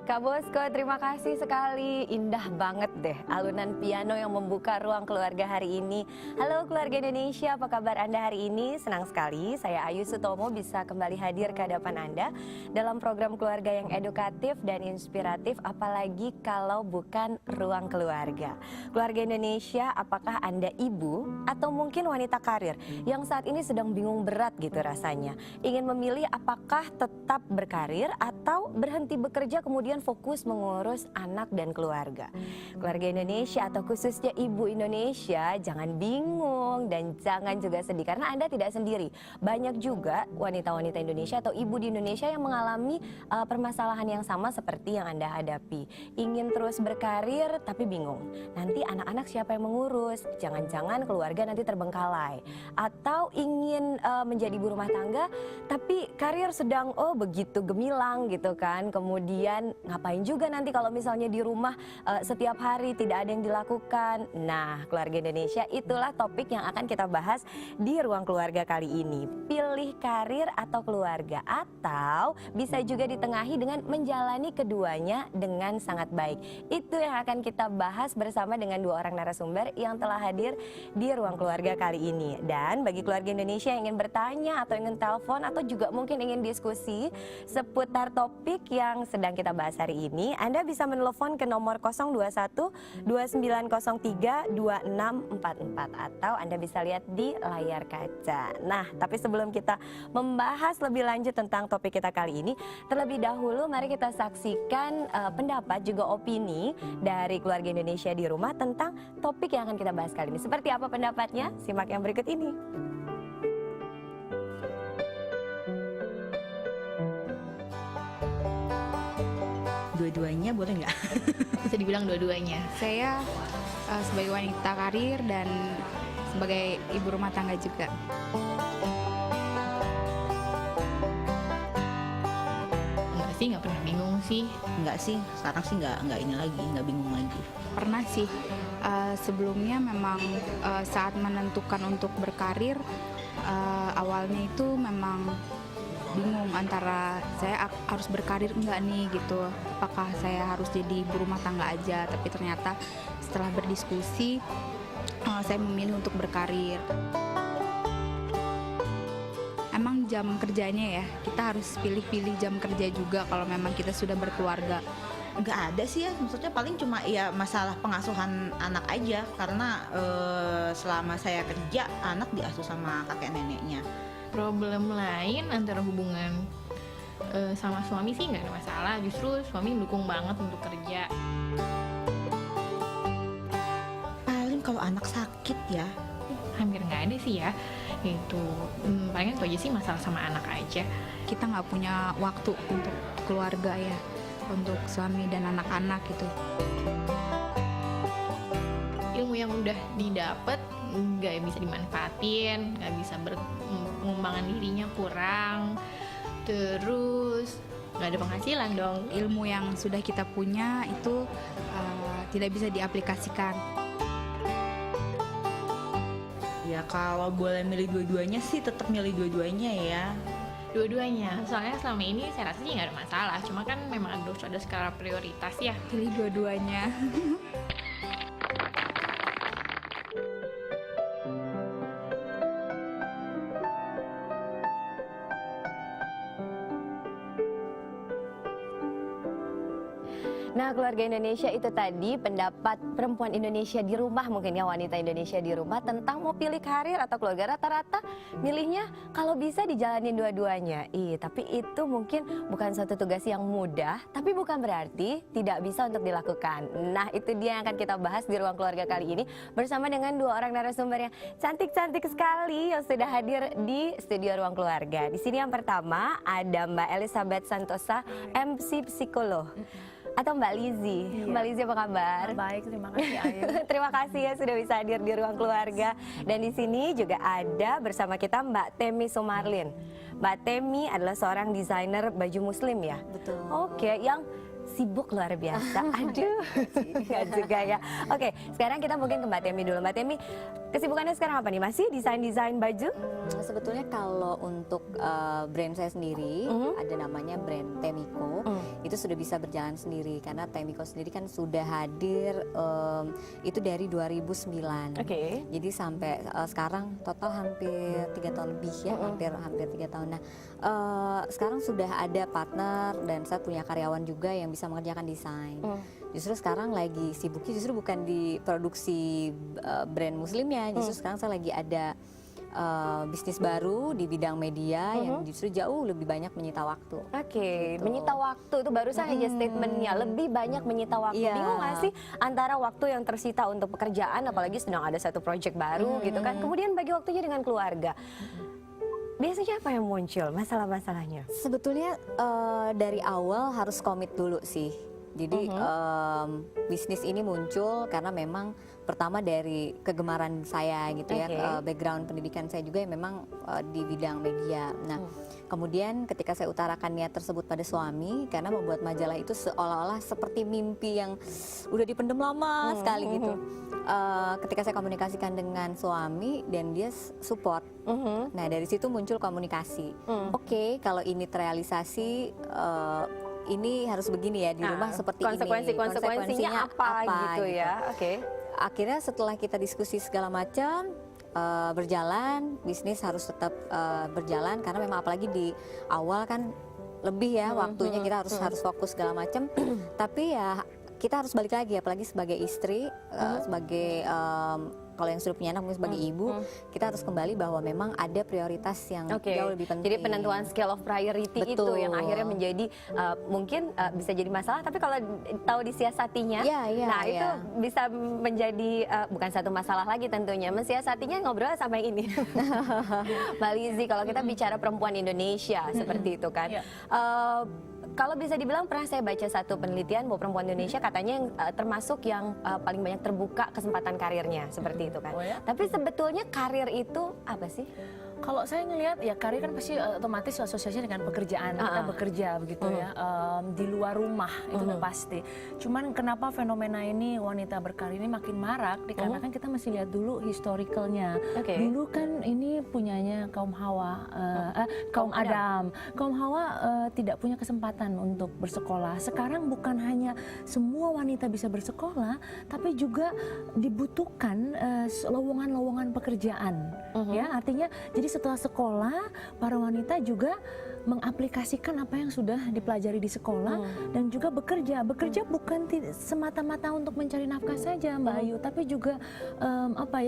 Kak Bosko, terima kasih sekali. Indah banget deh alunan piano yang membuka ruang keluarga hari ini. Halo keluarga Indonesia, apa kabar Anda hari ini? Senang sekali saya Ayu Sutomo bisa kembali hadir ke hadapan Anda dalam program keluarga yang edukatif dan inspiratif, apalagi kalau bukan ruang keluarga. Keluarga Indonesia, apakah Anda ibu atau mungkin wanita karir yang saat ini sedang bingung berat gitu rasanya? Ingin memilih apakah tetap berkarir atau berhenti bekerja kemudian fokus mengurus anak dan keluarga. Keluarga Indonesia atau khususnya ibu Indonesia, jangan bingung dan jangan juga sedih karena Anda tidak sendiri. Banyak juga wanita-wanita Indonesia atau ibu di Indonesia yang mengalami permasalahan yang sama seperti yang Anda hadapi. Ingin terus berkarir tapi bingung. Nanti anak-anak siapa yang mengurus? Jangan-jangan keluarga nanti terbengkalai. Atau ingin menjadi ibu rumah tangga tapi karir sedang begitu gemilang gitu kan. Kemudian ngapain juga nanti kalau misalnya di rumah setiap hari tidak ada yang dilakukan. Nah, keluarga Indonesia, itulah topik yang akan kita bahas di ruang keluarga kali ini. Pilih karir atau keluarga, atau bisa juga ditengahi dengan menjalani keduanya dengan sangat baik. Itu yang akan kita bahas bersama dengan dua orang narasumber yang telah hadir di ruang keluarga kali ini. Dan bagi keluarga Indonesia yang ingin bertanya atau ingin telepon atau juga mungkin ingin diskusi seputar topik yang sedang kita bahas hari ini, Anda bisa menelepon ke nomor 021 2903 2644 atau Anda bisa lihat di layar kaca. Nah, tapi sebelum kita membahas lebih lanjut tentang topik kita kali ini, terlebih dahulu mari kita saksikan pendapat juga opini dari keluarga Indonesia di rumah tentang topik yang akan kita bahas kali ini. Seperti apa pendapatnya? Simak yang berikut ini. Dua-duanya boleh nggak? Bisa dibilang dua-duanya. Saya sebagai wanita karir dan sebagai ibu rumah tangga juga. Enggak sih, nggak pernah bingung sih. Nggak sih, sekarang sih nggak ini lagi, nggak bingung lagi. Pernah sih, sebelumnya memang saat menentukan untuk berkarir, awalnya itu memang bingung antara saya harus berkarir enggak nih gitu, apakah saya harus jadi ibu rumah tangga aja. Tapi ternyata setelah berdiskusi saya memilih untuk berkarir. Emang jam kerjanya ya, kita harus pilih-pilih jam kerja juga kalau memang kita sudah berkeluarga. Nggak ada sih ya, maksudnya paling cuma ya masalah pengasuhan anak aja, karena selama saya kerja anak diasuh sama kakek neneknya. Problem lain antara hubungan sama suami sih nggak ada masalah, justru suami dukung banget untuk kerja. Paling kalau anak sakit ya Hampir nggak ada sih ya, itu paling itu aja sih, masalah sama anak aja. Kita nggak punya waktu untuk keluarga ya, untuk suami dan anak-anak gitu. Ilmu yang udah didapat nggak bisa dimanfaatin, nggak bisa pengembangan dirinya kurang, terus nggak ada penghasilan dong. Ilmu yang sudah kita punya itu tidak bisa diaplikasikan. ya kalau boleh milih dua-duanya sih tetap milih dua-duanya ya. Dua-duanya, soalnya selama ini saya rasa sih nggak ada masalah, cuma kan memang harus ada skala prioritas ya. Pilih dua-duanya. Nah, keluarga Indonesia, itu tadi pendapat perempuan Indonesia di rumah, mungkin ya wanita Indonesia di rumah, tentang mau pilih karir atau keluarga. Rata-rata milihnya kalau bisa dijalanin dua-duanya. Tapi itu mungkin bukan suatu tugas yang mudah, tapi bukan berarti tidak bisa untuk dilakukan. Nah, itu dia yang akan kita bahas di ruang keluarga kali ini bersama dengan dua orang narasumber yang cantik-cantik sekali yang sudah hadir di studio ruang keluarga. Di sini yang pertama ada Mbak Elizabeth Santosa, MC Psikolog. Atau Mbak Lizzie. Iya. Mbak Lizzie apa kabar? Baik, terima kasih Ayu. Terima kasih ya sudah bisa hadir di ruang keluarga. Dan di sini juga ada bersama kita Mbak Temi Sumarlin. Mbak Temi adalah seorang desainer baju muslim ya? Betul. Oke, yang sibuk luar biasa. Aduh, enggak juga ya. Oke, sekarang kita mungkin ke Mbak Temi dulu. Mbak Temi, kesibukannya sekarang apa nih? Masih desain-desain baju? Sebetulnya kalau untuk brand saya sendiri ada namanya brand Temiko. itu sudah bisa berjalan sendiri karena Temiko sendiri kan sudah hadir itu dari 2009. Oke. Jadi sampai sekarang total hampir 3 tahun lebih ya, hampir 3 tahun. Nah, sekarang sudah ada partner dan saya punya karyawan juga yang bisa mengerjakan desain. Justru sekarang lagi sibuknya justru bukan di produksi brand muslimnya, justru sekarang saya lagi ada bisnis baru di bidang media yang justru jauh lebih banyak menyita waktu. Oke, Gitu. menyita waktu itu barusan aja statementnya lebih banyak menyita waktu. Iya. Bingung nggak sih antara waktu yang tersita untuk pekerjaan, apalagi sedang ada satu project baru gitu kan, kemudian bagi waktunya dengan keluarga. Biasanya apa yang muncul masalah-masalahnya? Sebetulnya dari awal harus komit dulu sih. Jadi bisnis ini muncul karena memang pertama dari kegemaran saya gitu ya, background pendidikan saya juga yang memang di bidang media. Nah, kemudian ketika saya utarakan niat tersebut pada suami, karena membuat majalah itu seolah-olah seperti mimpi yang udah dipendam lama sekali gitu. Ketika saya komunikasikan dengan suami dan dia support, nah dari situ muncul komunikasi. Oke, kalau ini terrealisasi. Ini harus begini ya di rumah seperti ini. Konsekuensinya apa gitu ya? Oke. Akhirnya setelah kita diskusi segala macam berjalan, bisnis harus tetap berjalan karena memang apalagi di awal kan lebih ya waktunya kita harus fokus segala macam. Tapi ya kita harus balik lagi apalagi sebagai istri, sebagai kalau yang sudah punya anak mungkin sebagai ibu, kita harus kembali bahwa memang ada prioritas yang jauh lebih penting. Jadi penentuan scale of priority itu yang akhirnya menjadi mungkin bisa jadi masalah, tapi kalau tahu disiasatinya, itu bisa menjadi bukan satu masalah lagi tentunya. Mensiasatinya ngobrol sampai ini. Mbak Lizzy, kalau kita bicara perempuan Indonesia seperti itu kan. Kalau bisa dibilang pernah saya baca satu penelitian bahwa perempuan Indonesia katanya yang termasuk yang paling banyak terbuka kesempatan karirnya seperti itu kan. Tapi sebetulnya karir itu apa sih? Kalau saya ngelihat ya karir kan pasti otomatis asosiasinya dengan pekerjaan, kita bekerja begitu ya di luar rumah itu udah pasti. Cuman kenapa fenomena ini wanita berkarir ini makin marak dikarenakan kita mesti lihat dulu historicalnya. Dulu kan ini punyanya kaum Hawa, kaum Adam. Kaum Hawa tidak punya kesempatan untuk bersekolah. Sekarang bukan hanya semua wanita bisa bersekolah, tapi juga dibutuhkan lowongan-lowongan pekerjaan. Ya, artinya jadi setelah sekolah, para wanita juga mengaplikasikan apa yang sudah dipelajari di sekolah dan juga bekerja. Bekerja bukan semata-mata untuk mencari nafkah saja, Mbak Ayu, tapi juga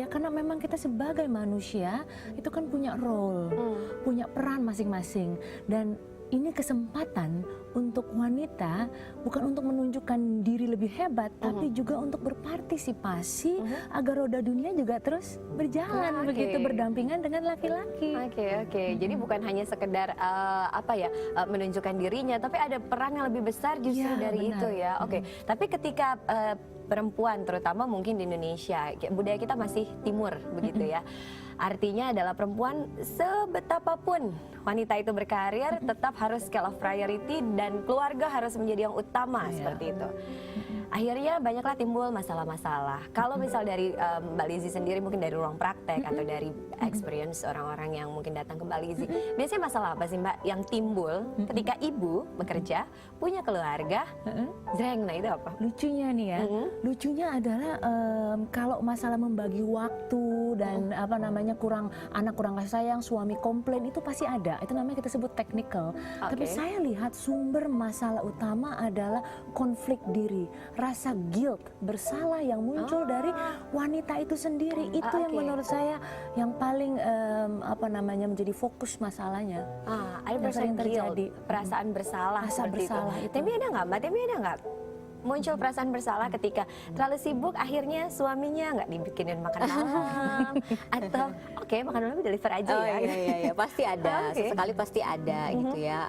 karena memang kita sebagai manusia itu kan punya role, punya peran masing-masing dan ini kesempatan untuk wanita bukan untuk menunjukkan diri lebih hebat, tapi juga untuk berpartisipasi agar roda dunia juga terus berjalan begitu berdampingan dengan laki-laki. Jadi bukan hanya sekedar menunjukkan dirinya, tapi ada peran yang lebih besar justru dari itu ya. Tapi ketika perempuan terutama mungkin di Indonesia, budaya kita masih timur begitu ya. Artinya adalah perempuan sebetapapun wanita itu berkarir tetap harus scale of priority dan keluarga harus menjadi yang utama seperti itu. Akhirnya banyaklah timbul masalah-masalah. Kalau misal dari Mbak Lizzy sendiri mungkin dari ruang praktek atau dari experience orang-orang yang mungkin datang ke Mbak Lizzy, biasanya masalah apa sih Mbak yang timbul ketika ibu bekerja, punya keluarga, zreng, nah itu apa? Lucunya nih ya, lucunya adalah kalau masalah membagi waktu dan kurang kasih sayang, suami komplain itu pasti ada. Itu namanya kita sebut technical. Tapi saya lihat sumber masalah utama adalah konflik diri, rasa guilt, bersalah yang muncul dari wanita itu sendiri. Itu yang menurut saya yang paling menjadi fokus masalahnya. Ada perasaan terjadi, perasaan bersalah. Rasa bersalah itu. Temi ada nggak Mbak? Temi ada nggak? Muncul perasaan bersalah ketika terlalu sibuk akhirnya suaminya nggak dibikinin makan malam atau makan malam deliver aja ya. Iya, pasti ada, sesekali pasti ada gitu ya.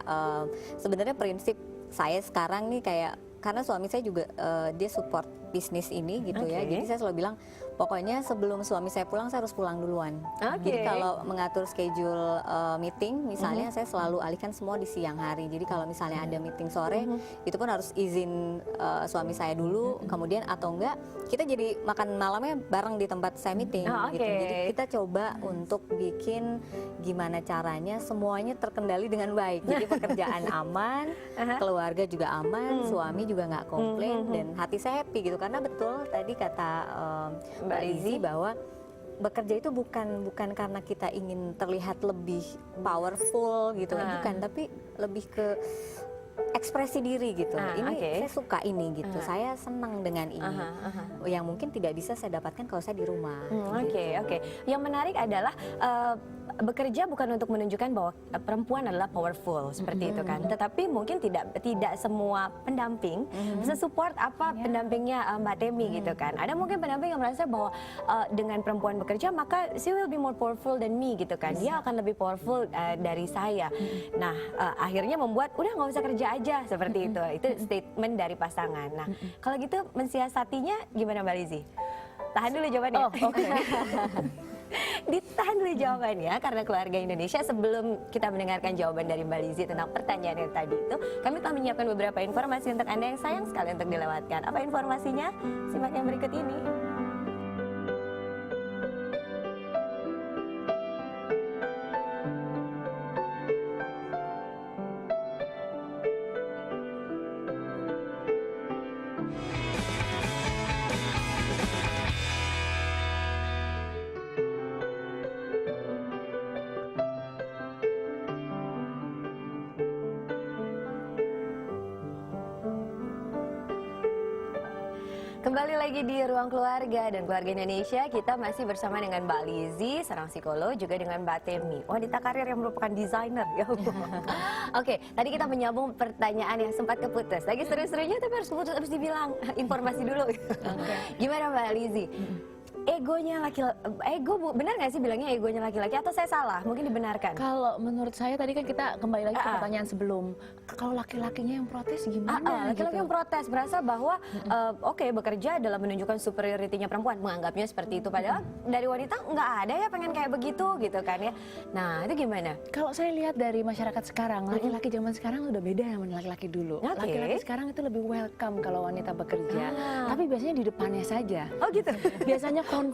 Sebenarnya prinsip saya sekarang nih kayak karena suami saya juga dia support bisnis ini gitu ya. Oke. Jadi saya selalu bilang pokoknya sebelum suami saya pulang saya harus pulang duluan. Oke. Jadi kalau mengatur schedule meeting misalnya saya selalu alihkan semua di siang hari. Jadi kalau misalnya ada meeting sore itu pun harus izin suami saya dulu, kemudian atau enggak kita jadi makan malamnya bareng di tempat saya meeting Oh, gitu. oke. Jadi kita coba untuk bikin gimana caranya semuanya terkendali dengan baik. Jadi pekerjaan aman, keluarga juga aman, suami juga nggak komplain dan hati saya happy gitu karena betul tadi kata Mbak Lizzy bahwa bekerja itu bukan karena kita ingin terlihat lebih powerful gitu kan, bukan, tapi lebih ke ekspresi diri gitu. Ini oke. saya suka ini gitu, saya senang dengan ini. Yang mungkin tidak bisa saya dapatkan kalau saya di rumah. Oke, oke. Yang menarik adalah bekerja bukan untuk menunjukkan bahwa perempuan adalah powerful seperti itu kan. Tetapi mungkin tidak semua pendamping bisa support apa pendampingnya Mbak Temi gitu kan. Ada mungkin pendamping yang merasa bahwa dengan perempuan bekerja maka she will be more powerful than me gitu kan. Dia akan lebih powerful dari saya. Nah, akhirnya membuat udah nggak usah kerja aja seperti itu. Itu statement dari pasangan. Nah, kalau gitu mensiasatinya gimana Mbak Lizzy? Tahan dulu jawabannya. Oh, oke. Ditahan dulu jawabannya karena keluarga Indonesia. Sebelum kita mendengarkan jawaban dari Mbak Lizzy tentang pertanyaan yang tadi itu, kami telah menyiapkan beberapa informasi untuk Anda yang sayang sekali untuk dilewatkan. Apa informasinya? Simak yang berikut ini. Kembali lagi di Ruang Keluarga dan Keluarga Indonesia. Kita masih bersama dengan Mbak Lizzy, seorang psikolog, juga dengan Mbak Temi, wanita karir yang merupakan desainer. Ya. Oke, tadi kita menyambung pertanyaan yang sempat keputus. Lagi seru-serunya tapi harus dibilang informasi dulu. Gimana Mbak Lizzy? Egonya benar nggak sih bilangnya egonya laki-laki atau saya salah? Mungkin dibenarkan. Kalau menurut saya tadi kan kita kembali lagi ke pertanyaan sebelum, kalau laki-lakinya yang protes gimana? Laki-laki yang protes merasa bahwa oke, bekerja adalah menunjukkan superioritinya perempuan, menganggapnya seperti itu, padahal dari wanita nggak ada ya pengen kayak begitu gitu kan ya. Nah itu gimana? Kalau saya lihat dari masyarakat sekarang, laki-laki zaman sekarang udah beda sama laki-laki dulu. Oke. Laki-laki sekarang itu lebih welcome kalau wanita bekerja, tapi biasanya di depannya saja. Oh gitu. Biasanya konflik.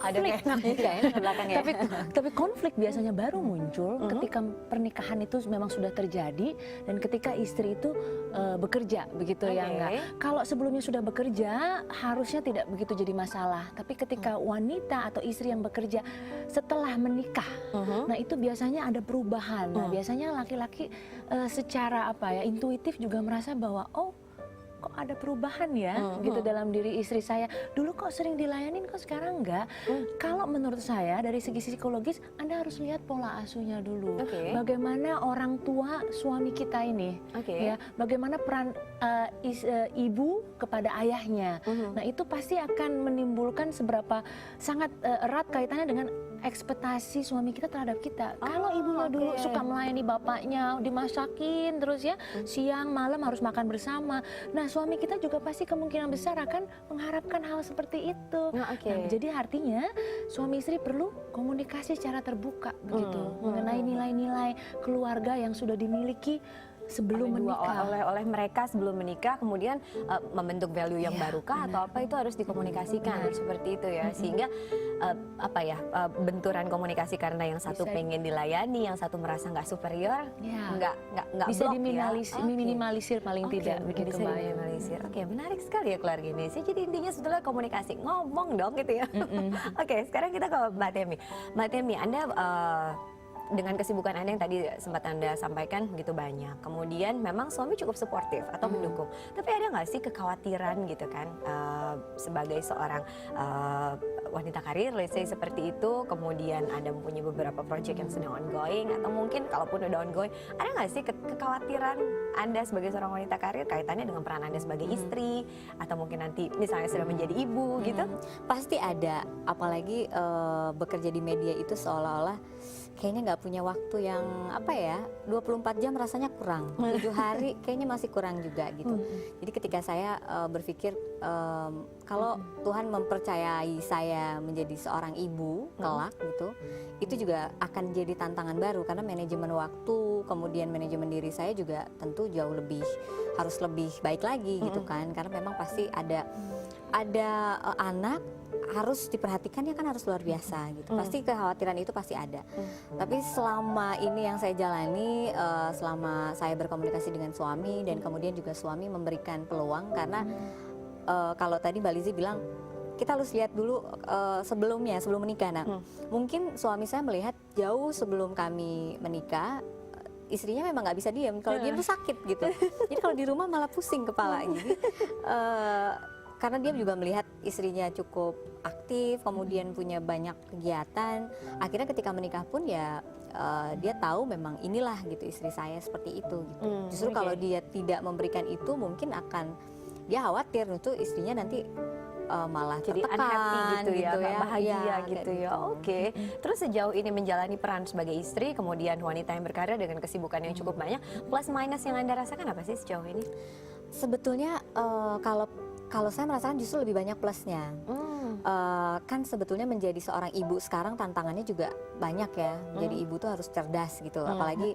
belakangnya. Tapi konflik biasanya baru muncul ketika pernikahan itu memang sudah terjadi dan ketika istri itu bekerja, begitu ya Oke. enggak. Kalau sebelumnya sudah bekerja harusnya tidak begitu jadi masalah. Tapi ketika wanita atau istri yang bekerja setelah menikah, nah itu biasanya ada perubahan. Nah, biasanya laki-laki secara intuitif juga merasa bahwa kok ada perubahan ya gitu dalam diri istri saya. Dulu kok sering dilayanin, kok sekarang enggak. Kalau menurut saya dari segi psikologis Anda harus lihat pola asuhnya dulu. Oke. Bagaimana orang tua suami kita ini, Oke. ya, bagaimana peran ibu kepada ayahnya. Nah itu pasti akan menimbulkan seberapa sangat erat kaitannya dengan ekspektasi suami kita terhadap kita. Kalau ibunya dulu suka melayani bapaknya, dimasakin terus ya, siang malam harus makan bersama. Nah, suami kita juga pasti kemungkinan besar akan mengharapkan hal seperti itu. Nah, oke. Nah, jadi artinya suami istri perlu komunikasi secara terbuka begitu mengenai nilai-nilai keluarga yang sudah dimiliki sebelum menikah. oleh mereka sebelum menikah, kemudian membentuk value yang barukah atau apa itu harus dikomunikasikan seperti itu ya, sehingga benturan komunikasi karena yang satu pengen dilayani, yang satu merasa nggak superior, nggak bisa blok diminimalisir paling tidak begitu bisa Mbak. diminimalisir. Oke, menarik sekali ya keluarga Indonesia. Jadi intinya sebetulnya komunikasi, ngomong dong gitu ya. Oke, sekarang kita ke Mbak Temi. Mbak Temi, Anda dengan kesibukan Anda yang tadi sempat Anda sampaikan begitu banyak, kemudian memang suami cukup suportif atau mendukung, tapi ada nggak sih kekhawatiran gitu kan sebagai seorang wanita karir, let's say seperti itu, kemudian Anda mempunyai beberapa project yang sedang ongoing, atau mungkin kalaupun udah ongoing, ada nggak sih kekhawatiran Anda sebagai seorang wanita karir kaitannya dengan peran Anda sebagai istri, atau mungkin nanti misalnya sudah menjadi ibu gitu? Pasti ada, apalagi bekerja di media itu seolah-olah kayaknya nggak punya waktu yang apa ya, 24 jam rasanya kurang, 7 hari kayaknya masih kurang juga gitu. Jadi ketika saya berpikir kalau Tuhan mempercayai saya menjadi seorang ibu kelak gitu, itu juga akan jadi tantangan baru karena manajemen waktu, kemudian manajemen diri saya juga tentu jauh lebih harus lebih baik lagi gitu kan, karena memang pasti ada anak harus diperhatikan ya kan, harus luar biasa gitu. Pasti kekhawatiran itu pasti ada. Tapi selama ini yang saya jalani, selama saya berkomunikasi dengan suami dan kemudian juga suami memberikan peluang, karena kalau tadi Mbak Lizzy bilang kita harus lihat dulu sebelumnya, sebelum menikah. Nah, mungkin suami saya melihat jauh sebelum kami menikah, istrinya memang nggak bisa diam. Kalau diam tuh sakit gitu. Jadi kalau di rumah malah pusing kepala. Jadi karena dia juga melihat istrinya cukup aktif, kemudian punya banyak kegiatan. Akhirnya ketika menikah pun ya dia tahu memang inilah gitu istri saya seperti itu gitu. Justru kalau dia tidak memberikan itu, mungkin akan dia khawatir itu istrinya nanti malah jadi tertekan unhappy gitu ya, nggak bahagia Iya, gitu kayak ya. Oke. Terus sejauh ini menjalani peran sebagai istri, kemudian wanita yang berkarir dengan kesibukan yang cukup banyak, plus minus yang Anda rasakan apa sih sejauh ini? Sebetulnya kalau saya merasakan justru lebih banyak plusnya. Kan sebetulnya menjadi seorang ibu sekarang tantangannya juga banyak ya. Jadi ibu tuh harus cerdas gitu. Apalagi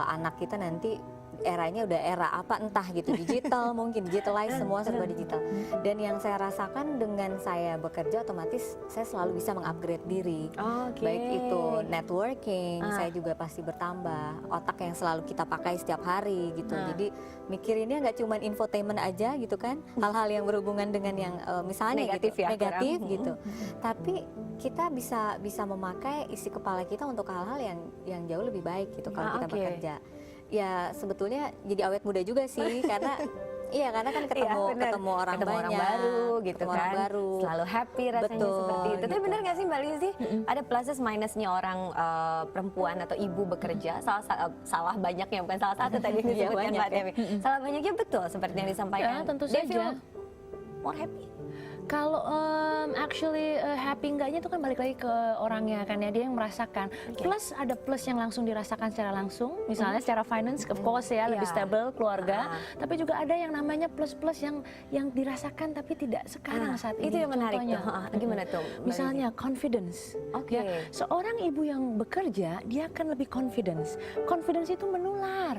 anak kita nanti eranya udah era apa entah gitu, digital mungkin digitalize, semua serba digital. Dan yang saya rasakan dengan saya bekerja, otomatis saya selalu bisa mengupgrade diri. Baik itu networking, saya juga pasti bertambah. Otak yang selalu kita pakai setiap hari gitu. Jadi mikirinnya nggak cuma infotainment aja gitu kan, hal-hal yang berhubungan dengan yang misalnya Negatif gitu, ya, negatif gitu. Tapi kita bisa memakai isi kepala kita untuk hal-hal yang jauh lebih baik gitu kalau kita bekerja. Ya sebetulnya jadi awet muda juga sih, karena iya, karena kan ketemu orang banyak, baru gitu ketemu kan, orang baru, selalu happy rasanya. Betul, seperti itu. Tapi gitu. benar nggak sih Mbak Lizzy, ada pluses minusnya orang perempuan atau ibu bekerja? Salah banyaknya, bukan salah satu tadi yang disebutkan banyak Mbak Temi. Salah banyaknya betul seperti yang disampaikan. Ya, tentu They saja. feel more happy. Kalau actually happy enggaknya itu kan balik lagi ke orangnya kan ya, dia yang merasakan. Plus ada plus yang langsung dirasakan secara langsung, misalnya secara finance of course ya, lebih stable keluarga. Tapi juga ada yang namanya plus-plus yang dirasakan tapi tidak sekarang saat ini. Itu yang menarik Contohnya, tuh. Gimana tuh Mbak misalnya confidence. Oke. Ya, seorang ibu yang bekerja dia akan lebih confidence. Confidence itu menular.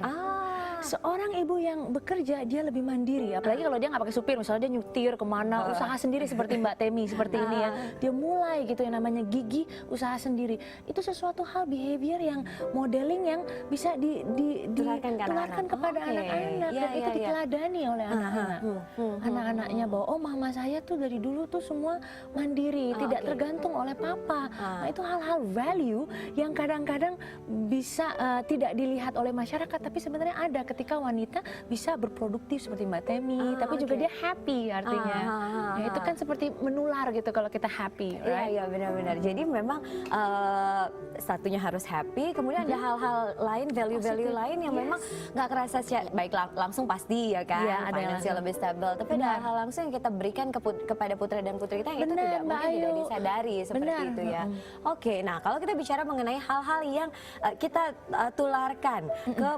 Seorang ibu yang bekerja dia lebih mandiri, apalagi kalau dia nggak pakai supir, misalnya dia nyutir kemana, usaha sendiri seperti Mbak Temi seperti ini ya, dia mulai gitu yang namanya gigi usaha sendiri. Itu sesuatu hal behavior yang modeling yang bisa ditularkan kepada anak-anak, dan itu diteladani oleh anak-anak. Anak-anaknya bahwa oh mama saya tuh dari dulu tuh semua mandiri, tidak tergantung oleh papa. Nah itu hal-hal value yang kadang-kadang bisa tidak dilihat oleh masyarakat, tapi sebenarnya ada ketika wanita bisa berproduktif seperti Mbak Temi, tapi juga dia happy artinya. Ya, itu kan seperti menular gitu kalau kita happy, right? Iya, benar-benar. Jadi memang satunya harus happy, kemudian ada hal-hal lain, value-value lain yang memang nggak kerasa baik langsung pasti ya kan, Iya, ada yang finansial lebih stabil. Tapi ada hal-hal langsung yang kita berikan kepada putra dan putri kita yang itu tidak mungkin tidak disadari seperti itu ya. Oke, nah kalau kita bicara mengenai hal-hal yang kita tularkan ke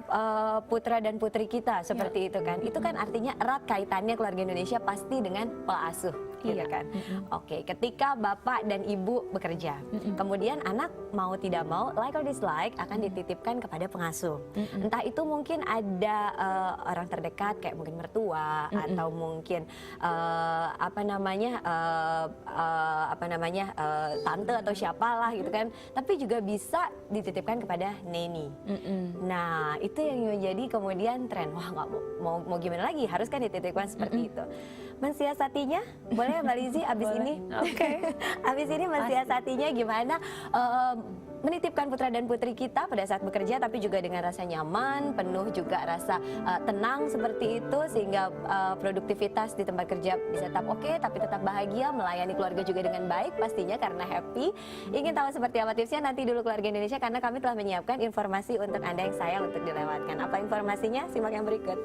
putra dan putri kita seperti itu kan artinya erat kaitannya keluarga Indonesia pasti dengan pola asuh, gitu kan. Oke, ketika bapak dan ibu bekerja, kemudian anak mau tidak mau, like or dislike, akan dititipkan kepada pengasuh. Entah itu mungkin ada orang terdekat kayak mungkin mertua atau mungkin tante atau siapalah gitu kan. Tapi juga bisa dititipkan kepada neni. Nah, itu yang menjadi kemudian tren. Wah, nggak mau gimana lagi, harus kan dititipkan seperti itu. Mensiasatinya, boleh Mbak Lizzy abis ini? Abis ini mensiasatinya gimana? Menitipkan putra dan putri kita pada saat bekerja, tapi juga dengan rasa nyaman, penuh juga rasa tenang seperti itu, sehingga produktivitas di tempat kerja bisa tetap oke, tapi tetap bahagia, melayani keluarga juga dengan baik pastinya karena happy. Ingin tahu seperti apa tipsnya? Nanti dulu Keluarga Indonesia, karena kami telah menyiapkan informasi untuk Anda yang sayang untuk dilewatkan. Apa informasinya? Simak yang berikut.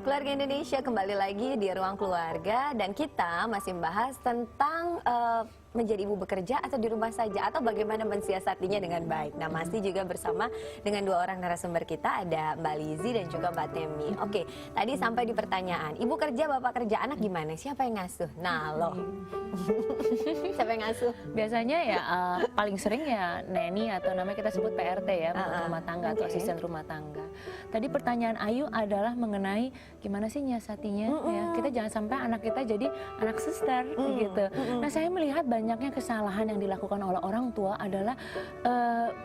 Keluarga Indonesia kembali lagi di Ruang Keluarga dan kita masih membahas tentang menjadi ibu bekerja atau di rumah saja atau bagaimana mensiasatinya dengan baik. Nah, masih juga bersama dengan dua orang narasumber kita, ada Mbak Lizzy dan juga Mbak Temi. Oke, tadi sampai di pertanyaan, ibu kerja, bapak kerja, anak gimana? Siapa yang ngasuh? Nah, loh. Siapa yang ngasuh? Biasanya ya paling sering ya neni atau namanya kita sebut PRT ya, rumah tangga atau asisten rumah tangga. Tadi pertanyaan Ayu adalah mengenai gimana sih nyiasatinya ya. Kita jangan sampai anak kita jadi anak suster gitu. Nah, saya melihat banyaknya kesalahan yang dilakukan oleh orang tua adalah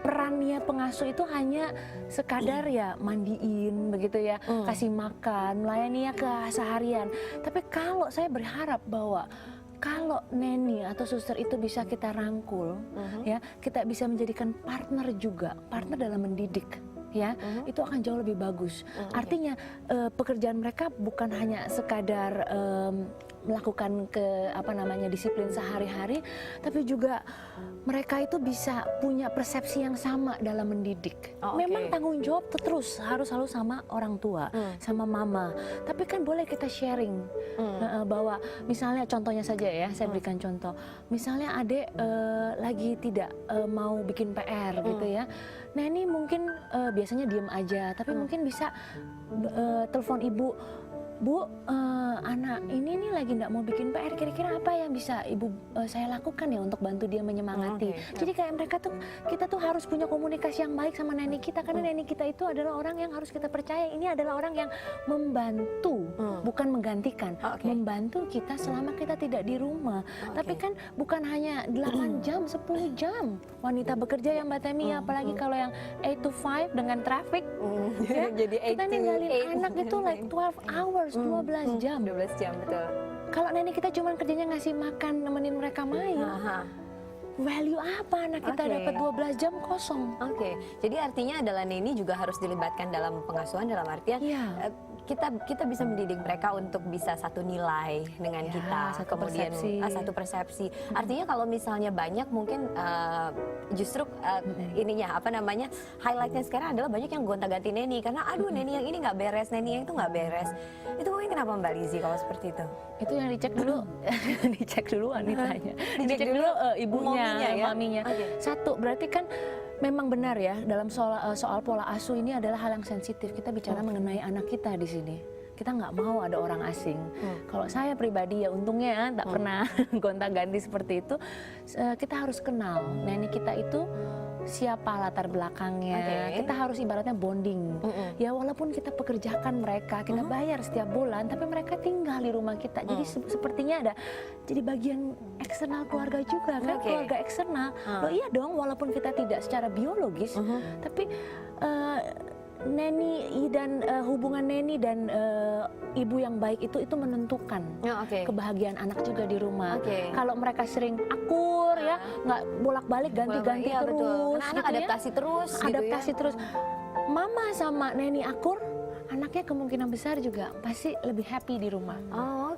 perannya pengasuh itu hanya sekadar ya mandiin begitu ya, kasih makan, melayani ya keseharian. Tapi kalau saya berharap bahwa kalau neni atau suster itu bisa kita rangkul, ya kita bisa menjadikan partner juga, partner dalam mendidik, ya itu akan jauh lebih bagus. Artinya pekerjaan mereka bukan hanya sekadar melakukan disiplin sehari-hari, tapi juga mereka itu bisa punya persepsi yang sama dalam mendidik. Memang tanggung jawab terus harus selalu sama orang tua, sama mama. Tapi kan boleh kita sharing bahwa misalnya contohnya saja ya, saya berikan contoh. Misalnya adik lagi tidak mau bikin PR gitu ya. Neni mungkin biasanya diem aja, tapi mungkin bisa telepon ibu. Bu, anak ini nih lagi nggak mau bikin PR, kira-kira apa yang bisa ibu saya lakukan ya untuk bantu dia menyemangati. Jadi kayak kita tuh harus punya komunikasi yang baik sama nenek kita, karena nenek kita itu adalah orang yang harus kita percaya. Ini adalah orang yang membantu, bukan menggantikan, membantu kita selama kita tidak di rumah. Tapi kan bukan hanya 8 jam, 10 jam wanita bekerja yang Mbak Temi, apalagi kalau yang 8 to 5 dengan traffic, ya, Jadi kita ninggalin anak itu like 12 hours. 12 jam. 12 jam, betul. Kalau nenek kita cuma kerjanya ngasih makan, nemenin mereka main, value apa anak kita dapat 12 jam kosong? Jadi artinya adalah neni juga harus dilibatkan dalam pengasuhan, dalam artian kita bisa mendidik mereka untuk bisa satu nilai dengan kita, kemudian satu persepsi. Artinya kalau misalnya banyak mungkin justru highlightnya sekarang adalah banyak yang gonta-ganti neni karena aduh neni yang ini nggak beres, neni yang itu nggak beres. Itu mungkin kenapa Mbak Lizzy kalau seperti itu? Itu yang dicek dulu, dicek dulu wanitanya, dicek dulu ibunya, maminya. Satu, berarti kan memang benar ya dalam soal pola asuh ini adalah hal yang sensitif. Kita bicara mengenai anak kita di sini. Kita nggak mau ada orang asing. Kalau saya pribadi ya untungnya tak pernah gonta-ganti seperti itu. Kita harus kenal nenek kita itu siapa latar belakangnya. Kita harus ibaratnya bonding. Ya walaupun kita pekerjakan mereka, kita bayar setiap bulan, tapi mereka tinggal di rumah kita. Jadi sepertinya ada jadi bagian eksternal keluarga juga kan, keluarga eksternal. Loh iya dong, walaupun kita tidak secara biologis, tapi neni dan hubungan neni dan ibu yang baik itu menentukan kebahagiaan anak juga di rumah. Kalau mereka sering akur ya, nggak bolak-balik ganti-ganti terus, karena anak adaptasi terus, adaptasi terus. Mama sama neni akur, anaknya kemungkinan besar juga pasti lebih happy di rumah.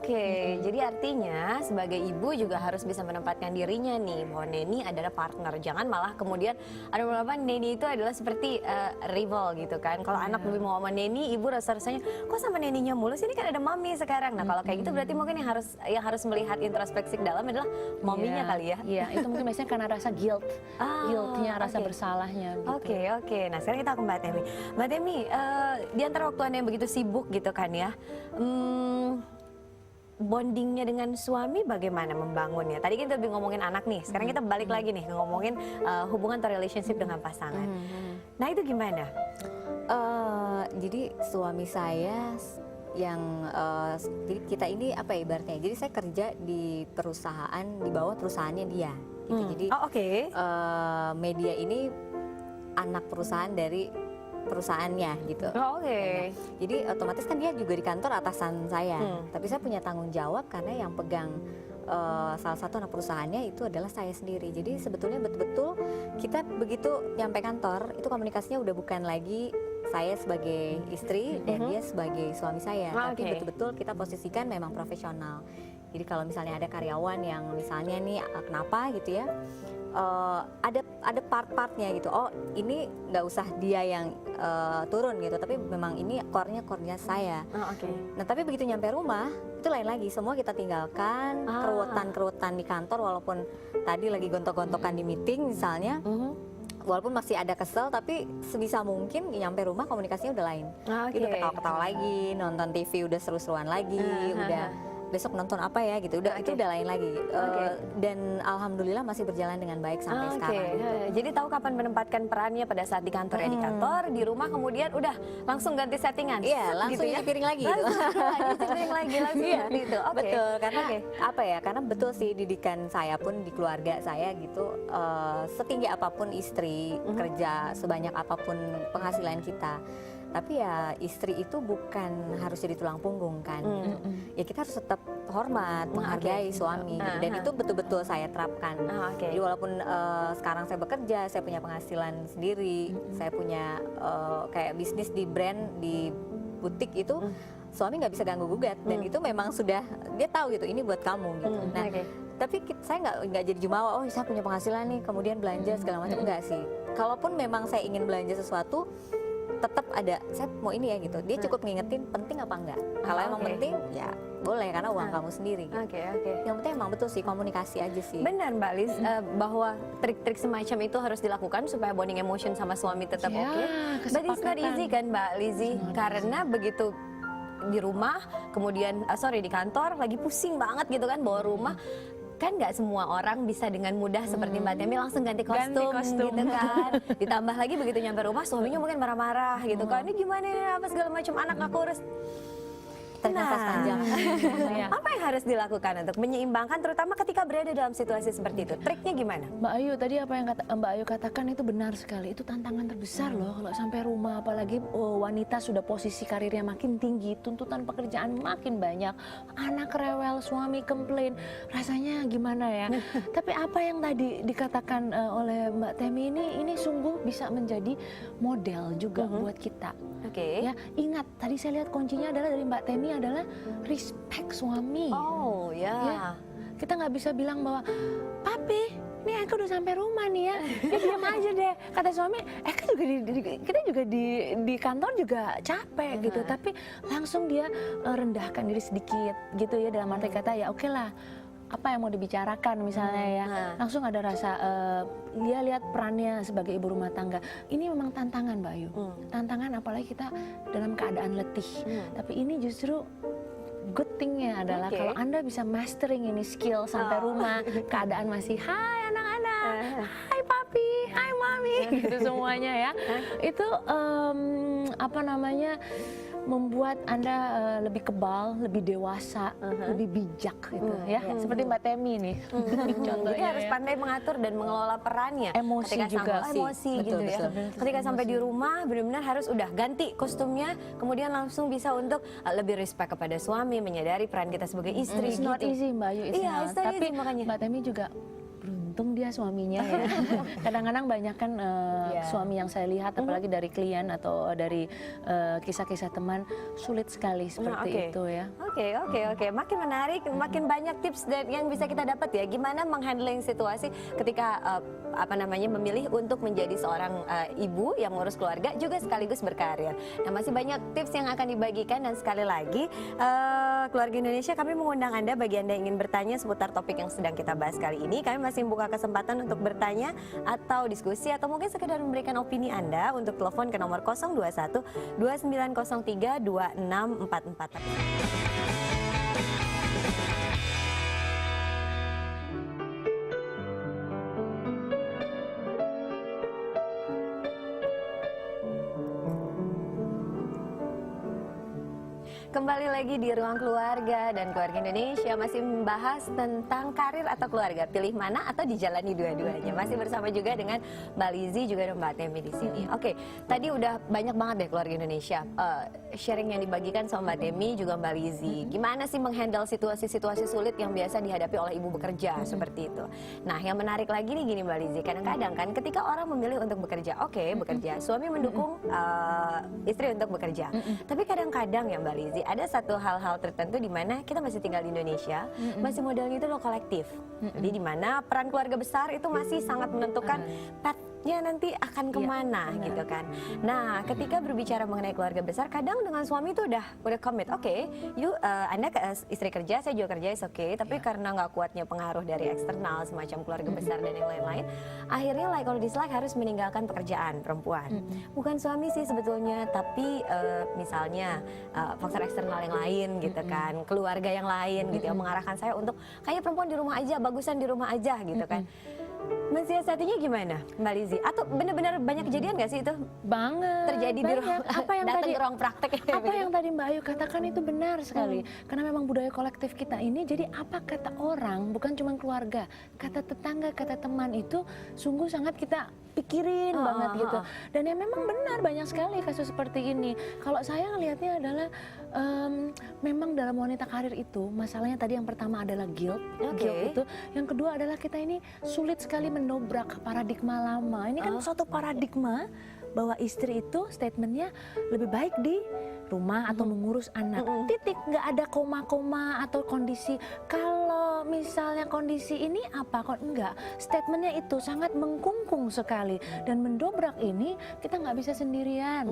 Jadi artinya sebagai ibu juga harus bisa menempatkan dirinya nih bahwa neni adalah partner. Jangan malah kemudian ada beberapa neni itu adalah seperti rival gitu kan. Kalau anak lebih mau sama neni, ibu rasa-rasanya kok sama neninya mulu sih, ini kan ada mami sekarang. Nah kalau kayak gitu berarti mungkin yang harus melihat introspeksi ke dalam adalah maminya kali ya. Iya, itu mungkin biasanya karena rasa guiltnya, rasa bersalahnya. Gitu. Nah sekarang kita ke Mbak Temi. Mbak Temi, di antara waktu Anda yang begitu sibuk gitu kan ya, bondingnya dengan suami bagaimana membangunnya? Tadi kita lebih ngomongin anak nih, sekarang kita balik lagi nih ngomongin hubungan atau relationship dengan pasangan. Nah itu gimana? Jadi suami saya yang jadi kita ini apa ya ibaratnya? Jadi saya kerja di perusahaan, di bawah perusahaannya dia. Gitu. Jadi media ini anak perusahaan dari perusahaannya gitu. Jadi otomatis kan dia juga di kantor atasan saya. Tapi saya punya tanggung jawab karena yang pegang salah satu anak perusahaannya itu adalah saya sendiri. Jadi sebetulnya betul-betul kita begitu nyampe kantor itu komunikasinya udah bukan lagi saya sebagai istri dan dia sebagai suami saya. Tapi betul-betul kita posisikan memang profesional. Jadi kalau misalnya ada karyawan yang misalnya nih kenapa gitu ya, ada part-partnya gitu. Oh ini nggak usah dia yang turun gitu, tapi memang ini core-nya saya. Oh, oke. Nah tapi begitu nyampe rumah itu lain lagi, semua kita tinggalkan, keruwetan-keruwetan di kantor walaupun tadi lagi gontok-gontokan di meeting misalnya, walaupun masih ada kesel tapi sebisa mungkin nyampe rumah komunikasinya udah lain. Oke. Udah ketawa-ketawa lagi, nonton TV udah seru-seruan lagi, udah besok nonton apa ya gitu, udah itu udah lain lagi. Dan alhamdulillah masih berjalan dengan baik sampai sekarang. Gitu. Jadi tahu kapan menempatkan perannya pada saat di kantor ya di kantor, di rumah kemudian udah langsung ganti settingan. Iya, langsung gitu ya? nyuci piring lagi gitu. Nyuci piring lagi langsung seperti itu. Oke. Betul, karena apa ya? Karena betul sih didikan saya pun di keluarga saya gitu, setinggi apapun istri kerja, sebanyak apapun penghasilan kita. Tapi ya istri itu bukan harus jadi tulang punggung kan. Ya kita harus tetap hormat, menghargai suami gitu. Dan itu betul-betul saya terapkan. Jadi walaupun sekarang saya bekerja, saya punya penghasilan sendiri, saya punya kayak bisnis di brand, di butik itu, suami nggak bisa ganggu gugat. Dan itu memang sudah dia tahu gitu, ini buat kamu gitu. Nah, tapi saya nggak jadi jumawa. Oh saya punya penghasilan nih, kemudian belanja segala macam, enggak sih. Kalaupun memang saya ingin belanja sesuatu, tetap ada, saya mau ini ya gitu. Dia cukup ngingetin penting apa enggak. Kalau emang penting ya boleh karena uang kamu sendiri gitu. Yang penting emang betul sih komunikasi aja sih. Benar Mbak Liz, bahwa trik-trik semacam itu harus dilakukan supaya bonding emotion sama suami tetap oke. But it's not easy kan Mbak Lizzy, karena begitu di rumah, kemudian di kantor lagi pusing banget gitu kan bawa rumah. Kan nggak semua orang bisa dengan mudah seperti Mbak Temi langsung ganti kostum gitu kan. Ditambah lagi begitu nyampe rumah suaminya mungkin marah-marah gitu kan. Ini gimana ini apa segala macam anak aku urus. Nafas panjang. Apa yang harus dilakukan untuk menyeimbangkan terutama ketika berada dalam situasi seperti itu? Triknya gimana? Mbak Ayu tadi apa yang Mbak Ayu katakan itu benar sekali. Itu tantangan terbesar loh kalau sampai rumah, apalagi wanita sudah posisi karirnya makin tinggi, tuntutan pekerjaan makin banyak, anak rewel, suami komplain, rasanya gimana ya? Tapi apa yang tadi dikatakan oleh Mbak Temi ini sungguh bisa menjadi model juga buat kita. Ya, ingat tadi saya lihat kuncinya adalah dari Mbak Temi adalah respect suami. Ya. Kita nggak bisa bilang bahwa papi, nih Eka udah sampai rumah nih ya, diam aja deh. Kata suami, Eka juga kita juga di kantor juga capek gitu. Tapi langsung dia rendahkan diri sedikit gitu ya, dalam arti kata ya oke lah. Apa yang mau dibicarakan misalnya ya, langsung ada rasa dia lihat perannya sebagai ibu rumah tangga. Ini memang tantangan Mbak Ayu, tantangan apalagi kita dalam keadaan letih. Tapi ini justru good thingnya adalah kalau Anda bisa mastering ini skill sampai rumah, keadaan masih hai anak-anak, hai papi, hai mami, gitu semuanya ya. Itu apa namanya, membuat Anda lebih kebal, lebih dewasa, lebih bijak gitu ya. Seperti Mbak Temi nih. Jadi harus pandai mengatur dan mengelola perannya. Emosi juga sih. Emosi gitu ya. Ketika sampai di rumah benar-benar harus udah ganti kostumnya, kemudian langsung bisa untuk lebih respect kepada suami, menyadari peran kita sebagai istri. It's not easy Mbak Ayu, tapi makanya Mbak Temi juga beruntung dia suaminya ya. Kadang-kadang banyak kan suami yang saya lihat, apalagi dari klien atau dari kisah-kisah teman, sulit sekali seperti itu ya. Oke. Makin menarik, makin banyak tips dan yang bisa kita dapat ya. Gimana menghandling situasi ketika memilih untuk menjadi seorang ibu yang ngurus keluarga juga sekaligus berkarir. Nah, masih banyak tips yang akan dibagikan dan sekali lagi Keluarga Indonesia, kami mengundang Anda bagi Anda yang ingin bertanya seputar topik yang sedang kita bahas kali ini. Kami masih membuka kesempatan untuk bertanya atau diskusi atau mungkin sekedar memberikan opini Anda untuk telepon ke nomor 021 2903 2644. Kembali lagi di Ruang Keluarga dan Keluarga Indonesia masih membahas tentang karir atau keluarga, pilih mana atau dijalani dua-duanya. Masih bersama juga dengan Mbak Lizzy juga dan Mbak Temi di sini. Oke, tadi udah banyak banget deh Keluarga Indonesia sharing yang dibagikan sama Mbak Temi juga Mbak Lizzy. Gimana sih menghandle situasi-situasi sulit yang biasa dihadapi oleh ibu bekerja seperti itu. Nah, yang menarik lagi nih gini Mbak Lizzy, kadang-kadang kan ketika orang memilih untuk bekerja, bekerja, suami mendukung istri untuk bekerja. Tapi kadang-kadang ya Mbak Lizzy, ada satu hal-hal tertentu di mana kita masih tinggal di Indonesia, masih modelnya itu lo kolektif. Jadi di mana peran keluarga besar itu masih sangat menentukan path-nya nanti akan kemana gitu kan. Nah, ketika berbicara mengenai keluarga besar, kadang dengan suami itu udah commit. Oke, Anda istri kerja, saya juga kerja, is oke. Tapi karena nggak kuatnya pengaruh dari eksternal semacam keluarga besar dan yang lain-lain, akhirnya like or dislike harus meninggalkan pekerjaan perempuan. Bukan suami sih sebetulnya, tapi misalnya faktor eksternal yang lain gitu kan, keluarga yang lain gitu yang mengarahkan saya untuk kayak perempuan di rumah aja, bagusan di rumah aja gitu kan. Mensiasatinya gimana Mbak Lizzy? Atau benar-benar banyak kejadian nggak sih itu? Banget. Terjadi di ruang, Apa yang datang tadi ke ruang praktek. Apa yang tadi Mbak Ayu katakan itu benar sekali. Karena memang budaya kolektif kita ini, jadi apa kata orang, bukan cuma keluarga, kata tetangga, kata teman itu sungguh sangat kita pikirin banget gitu. Dan ya memang benar banyak sekali kasus seperti ini. Kalau saya ngelihatnya adalah memang dalam wanita karir itu masalahnya tadi yang pertama adalah guilt itu, yang kedua adalah kita ini sulit sekali mendobrak paradigma lama. Ini kan suatu paradigma bahwa istri itu statementnya lebih baik di rumah atau mengurus anak. Titik, nggak ada koma-koma atau kondisi. Kalau misalnya kondisi ini apa? Kok enggak? Statementnya itu sangat mengkungkung sekali dan mendobrak ini kita nggak bisa sendirian.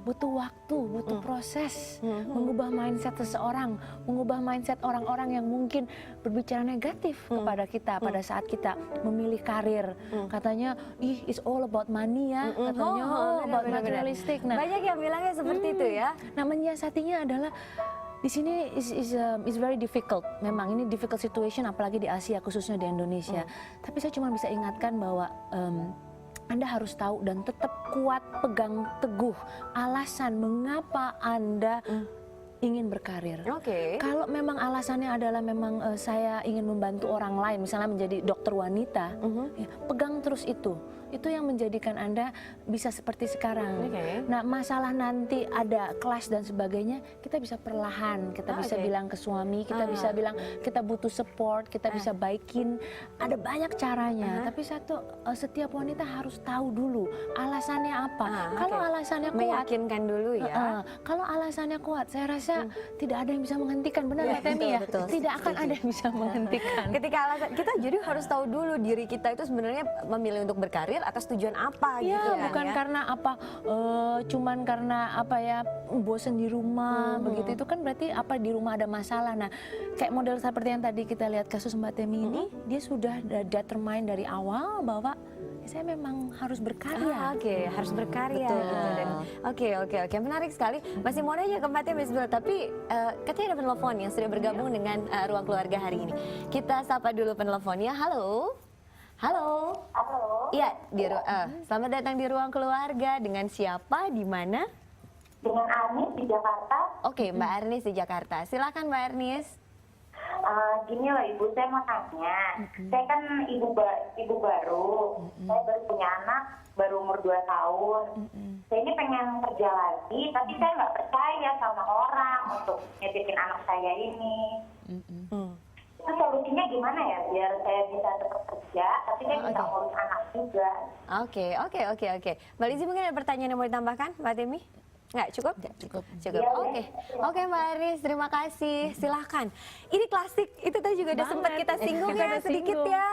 Butuh waktu, butuh proses, mengubah mindset seseorang, mengubah mindset orang-orang yang mungkin berbicara negatif kepada kita pada saat kita memilih karir. Katanya, it's all about money ya. Katanya, about materialistic. Nah, banyak yang bilangnya seperti itu ya. Nah, menyiasatinya adalah di sini is very difficult. Memang ini difficult situation, apalagi di Asia, khususnya di Indonesia. Tapi saya cuma bisa ingatkan bahwa Anda harus tahu dan tetap kuat, pegang teguh alasan mengapa Anda ingin berkarir. Kalau memang alasannya adalah memang saya ingin membantu orang lain, misalnya menjadi dokter wanita, ya, pegang terus itu. Itu yang menjadikan Anda bisa seperti sekarang. Nah, masalah nanti ada kelas dan sebagainya, kita bisa perlahan, kita bisa bilang ke suami, kita bisa bilang kita butuh support, kita bisa baikin. Ada banyak caranya, tapi setiap wanita harus tahu dulu alasannya apa. Kalau alasannya kuat, meyakinkan dulu ya. Kalau alasannya kuat, saya rasa tidak ada yang bisa menghentikan. Benar Mbak Temi ya? betul. Tidak akan ada yang bisa menghentikan. Ketika alasan, kita jadi harus tahu dulu diri kita itu sebenarnya memilih untuk berkarir atas tujuan apa gitu kan bukan ya. karena apa cuman karena apa ya bosen di rumah begitu, itu kan berarti apa di rumah ada masalah. Nah, kayak model seperti yang tadi kita lihat kasus Mbak Temi ini, dia sudah determine dari awal bahwa saya memang harus berkarya. Harus berkarya gitu. Dan oke, menarik sekali. Masih mau nanya ke Mbak Temi sebentar, tapi katanya ada penelpon yang sudah bergabung dengan Ruang Keluarga hari ini. Kita sapa dulu penelponnya. Halo. Iya, selamat datang di Ruang Keluarga. Dengan siapa? Di mana? Dengan Arnis di Jakarta. Oke, Mbak Arnis di Jakarta. Silakan Mbak Arnis. Gini loh Ibu, saya mau tanya. Saya kan ibu baru. Saya baru punya anak, baru umur 2 tahun. Saya ini pengen kerja lagi, tapi saya nggak percaya sama orang untuk nitipin anak saya ini. Itu solusinya gimana ya biar saya bisa tetap kerja tapi saya bisa ngurus anak juga. Oke. Mbak Lizzy, mungkin ada pertanyaan yang mau ditambahkan Mbak Temi? Nggak cukup? Cukup. Ya, Oke Mbak Aris, terima kasih. Silahkan. Ini klasik, itu tadi juga udah sempat kita singgung ya sedikit ya.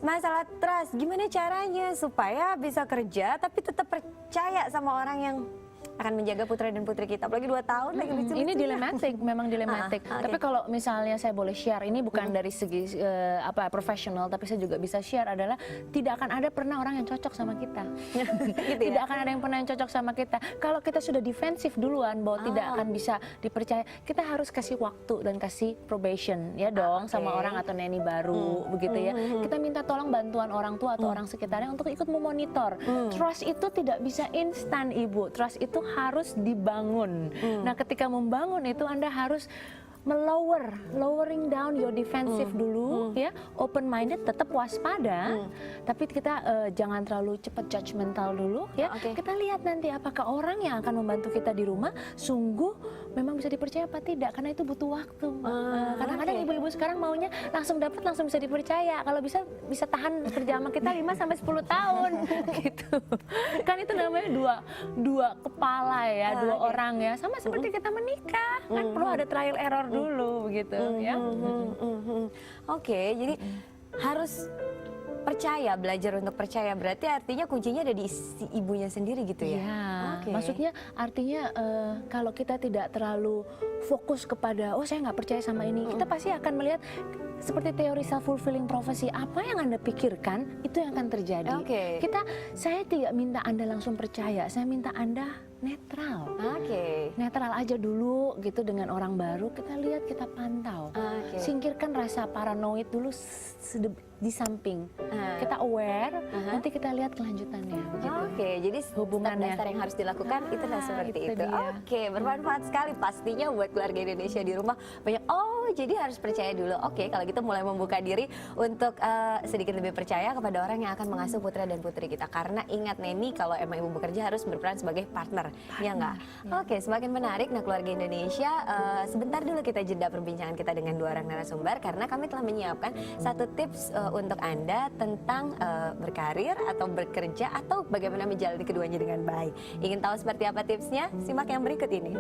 Masalah trust. Gimana caranya supaya bisa kerja tapi tetap percaya sama orang yang akan menjaga putra dan putri kita, apalagi 2 tahun lagi lucu-lucunya. Ini dilematik, memang dilematik. Tapi kalau misalnya saya boleh share, ini bukan dari segi profesional, tapi saya juga bisa share adalah tidak akan ada pernah orang yang cocok sama kita. Tidak akan ada yang pernah yang cocok sama kita. Kalau kita sudah defensif duluan bahwa tidak akan bisa dipercaya, kita harus kasih waktu dan kasih probation ya dong sama orang atau neni baru begitu ya. Kita minta tolong bantuan orang tua atau orang sekitarnya untuk ikut memonitor. Trust itu tidak bisa instan Ibu. Trust itu harus dibangun. Nah, ketika membangun itu Anda harus lowering down your defensive dulu, ya, open minded, tetap waspada, tapi kita jangan terlalu cepat judgmental dulu, ya. Kita lihat nanti apakah orang yang akan membantu kita di rumah sungguh memang bisa dipercaya apa tidak, karena itu butuh waktu. Kadang-kadang ibu-ibu sekarang maunya langsung dapat, langsung bisa dipercaya. Kalau bisa tahan kerja sama kita 5 sampai 10 tahun gitu. Kan itu namanya dua kepala ya, dua orang ya. Sama seperti kita menikah, kan perlu ada trial error dulu begitu ya. Oke, jadi harus percaya, belajar untuk percaya, berarti artinya kuncinya ada di si ibunya sendiri gitu ya? Iya, maksudnya artinya kalau kita tidak terlalu fokus kepada, oh saya nggak percaya sama ini, kita pasti akan melihat seperti teori self-fulfilling prophecy, apa yang Anda pikirkan, itu yang akan terjadi. Saya tidak minta Anda langsung percaya, saya minta Anda netral. Netral aja dulu gitu dengan orang baru, kita lihat, kita pantau. Singkirkan rasa paranoid dulu di samping. Kita aware, nanti kita lihat kelanjutannya. Jadi hubungan dasar yang harus dilakukan itulah seperti itu. Bermanfaat sekali pastinya buat keluarga Indonesia di rumah. Banyak, jadi harus percaya dulu. Kalau gitu mulai membuka diri untuk sedikit lebih percaya kepada orang yang akan mengasuh putra dan putri kita. Karena ingat Neni, kalau emang ibu bekerja harus berperan sebagai partner. Ya enggak? Semakin menarik. Nah, keluarga Indonesia, sebentar dulu kita jeda perbincangan kita dengan dua orang narasumber karena kami telah menyiapkan satu tips untuk Anda tentang berkarir atau bekerja atau bagaimana menjalani keduanya dengan baik. Ingin tahu seperti apa tipsnya? Simak yang berikut ini.